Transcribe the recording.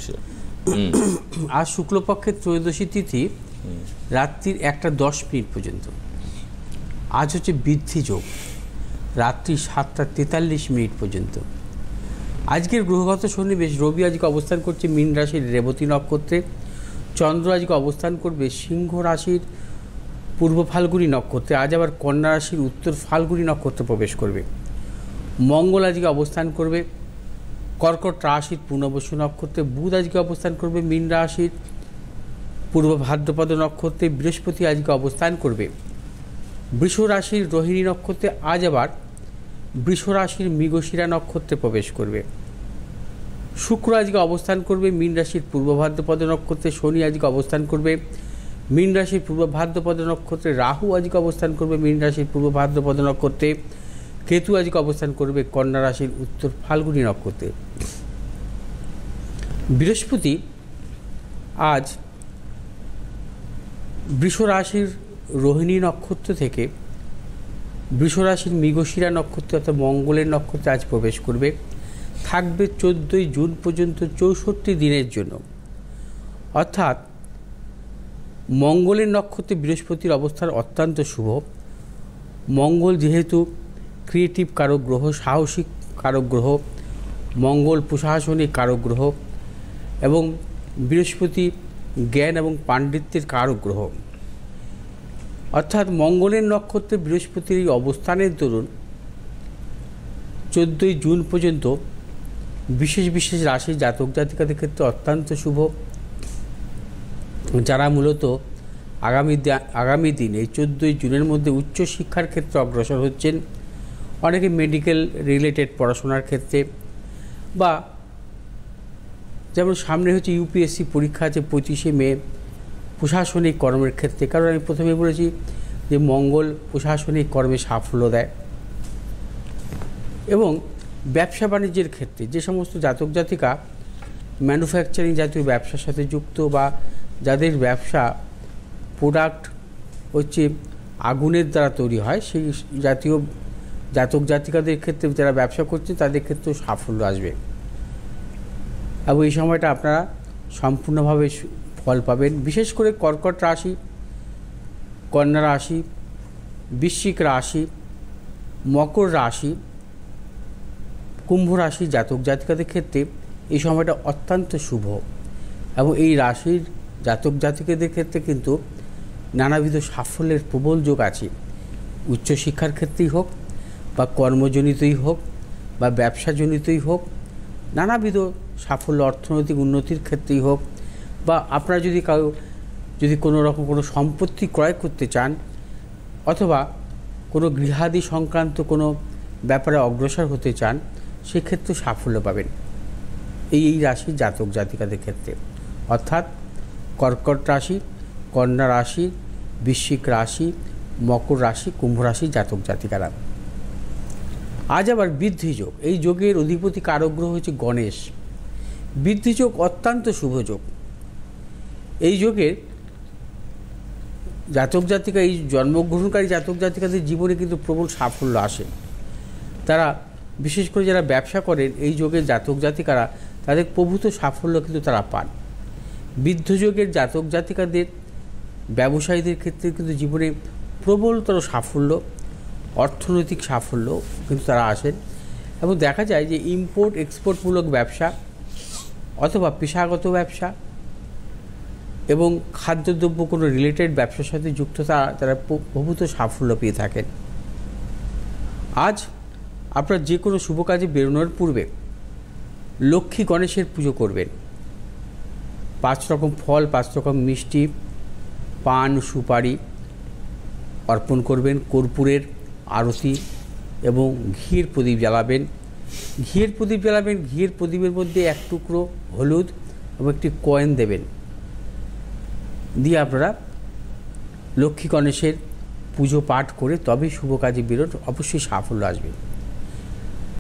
নিশ্চয়। আজ শুক্লপক্ষের ত্রয়োদশী তিথি রাত্রির 1:10 পর্যন্ত। আজ হচ্ছে বৃদ্ধি যোগ রাত্রি 7:43 পর্যন্ত। আজকের গ্রহগত সন্নিবেশ, রবি আজকে অবস্থান করছে মীন রাশির রেবতী নক্ষত্রে, চন্দ্র আজকে অবস্থান করবে সিংহ রাশির পূর্ব ফাল্গুনী নক্ষত্রে, আজ আবার কন্যা রাশির উত্তর ফাল্গুনী নক্ষত্রে প্রবেশ করবে। মঙ্গল আজকে অবস্থান করবে কর্কট রাশির পূর্ণবসু নক্ষত্রে, বুধ আজকে অবস্থান করবে মীন রাশির পূর্ব ভাদ্রপদ নক্ষত্রে, বৃহস্পতি আজকে অবস্থান করবে বৃষ রাশির রোহিণী নক্ষত্রে, আজ আবার বৃষ রাশির মৃগশিরা নক্ষত্রে প্রবেশ করবে। শুক্র আজকে অবস্থান করবে মীন রাশির পূর্ব ভাদ্রপদ নক্ষত্রে, শনি আজকে অবস্থান করবে মীন রাশির পূর্ব ভাদ্রপদ নক্ষত্রে, রাহু আজকে অবস্থান করবে মীন রাশির পূর্ব ভাদ্রপদ নক্ষত্রে, কেতু আজকে অবস্থান করবে কন্যা রাশির উত্তর ফাল্গুনী নক্ষত্রে। বৃহস্পতি আজ বৃষ রাশির রোহিণী নক্ষত্র থেকে বৃষ রাশির মৃগশিরা নক্ষত্রে অর্থাৎ মঙ্গলের নক্ষত্রে আজ প্রবেশ করবে, থাকবে 14 জুন পর্যন্ত 64 দিনের জন্য। অর্থাৎ মঙ্গলের নক্ষত্রে বৃহস্পতির অবস্থান অত্যন্ত শুভ। মঙ্গল যেহেতু ক্রিয়েটিভ কারক গ্রহ, সাহসিক কারক গ্রহ, মঙ্গল প্রশাসনিক কারক গ্রহ এবং বৃহস্পতি জ্ঞান এবং পাণ্ডিত্যের কারক গ্রহ। অর্থাৎ মঙ্গলের নক্ষত্রে বৃহস্পতির এই অবস্থানের দরুন 14 জুন পর্যন্ত বিশেষ বিশেষ রাশির জাতক জাতিকাদের ক্ষেত্রে অত্যন্ত শুভ। যারা মূলত আগামী দিন এই 14 জুনের মধ্যে উচ্চশিক্ষার ক্ষেত্রে অগ্রসর হচ্ছেন, অনেকে মেডিকেল রিলেটেড পড়াশোনার ক্ষেত্রে, বা যেমন সামনে হচ্ছে ইউপিএসসি পরীক্ষা আছে 25শে মে, প্রশাসনিক কর্মের ক্ষেত্রে, কারণ আমি প্রথমে বলেছি যে মঙ্গল প্রশাসনিক কর্মে সাফল্য দেয়। এবং ব্যবসা বাণিজ্যের ক্ষেত্রে যে সমস্ত জাতক জাতিকা ম্যানুফ্যাকচারিং জাতীয় ব্যবসার সাথে যুক্ত বা যাদের ব্যবসা প্রোডাক্ট হচ্ছে আগুনের দ্বারা তৈরি হয়, সেই জাতীয় জাতক জাতিকাদের ক্ষেত্রে যারা ব্যবসা করছে তাদের ক্ষেত্রেও সাফল্য আসবে এবং এই সময়টা আপনারা সম্পূর্ণভাবে ফল পাবেন। বিশেষ করে কর্কট রাশি, কন্যা রাশি, বৃশ্চিক রাশি, মকর রাশি, কুম্ভ রাশি জাতক জাতিকাদের ক্ষেত্রে এই সময়টা অত্যন্ত শুভ এবং এই রাশির জাতক জাতিকাদের ক্ষেত্রে কিন্তু নানাবিধ সাফল্যের প্রবল যোগ আছে। উচ্চশিক্ষার ক্ষেত্রেই হোক বা কর্মজনিতই হোক বা ব্যবসাজনিতই হোক, নানাবিধ সাফল্য, অর্থনৈতিক উন্নতির ক্ষেত্রেই হোক, বা আপনারা যদি কোনো রকম কোনো সম্পত্তি ক্রয় করতে চান অথবা কোনো গৃহাদি সংক্রান্ত কোনো ব্যাপারে অগ্রসর হতে চান, সেক্ষেত্রে সাফল্য পাবেন এই রাশির জাতক জাতিকাদের ক্ষেত্রে। অর্থাৎ কর্কট রাশি, কন্যা রাশি, বৃশ্চিক রাশি, মকর রাশি, কুম্ভ রাশি জাতক জাতিকারা। আজ আবার বৃদ্ধি যোগ, এই যোগের অধিপতি কারক গ্রহ হচ্ছে গণেশ। বৃদ্ধি যোগ অত্যন্ত শুভ যোগ। এই যোগের জাতক জাতিকা, এই জন্মগ্রহণকারী জাতক জাতিকাদের জীবনে কিন্তু প্রবল সাফল্য আসে। তারা বিশেষ করে যারা ব্যবসা করেন এই যোগের জাতক জাতিকারা, তাদের প্রভূত সাফল্য কিন্তু তারা পান। বৃদ্ধ যোগের জাতক জাতিকাদের ব্যবসায়ীদের ক্ষেত্রে কিন্তু জীবনে প্রবলতর সাফল্য, অর্থনৈতিক সাফল্য কিন্তু তারা আসেন এবং দেখা যায় যে ইম্পোর্ট এক্সপোর্টমূলক ব্যবসা অথবা পেশাগত ব্যবসা এবং খাদ্যদ্রব্য কোনো রিলেটেড ব্যবসার সাথে যুক্ত তারা প্রভূত সাফল্য পেয়ে থাকেন। আজ আপনারা যে কোনো শুভ কাজে বেরোনোর পূর্বে লক্ষ্মী গণেশের পুজো করবেন। 5 রকম ফল, 5 রকম মিষ্টি, পান, সুপারি অর্পণ করবেন। কর্পূরের আরতি এবং ঘিয়ের প্রদীপ জ্বালাবেন। ঘিয়ের প্রদীপের মধ্যে 1 টুকরো হলুদ এবং একটি কয়েন দেবেন। দিয়ে আপনারা লক্ষ্মী গণেশের পুজো পাঠ করে তবেই শুভ কাজে বেরোন, অবশ্যই সাফল্য আসবে।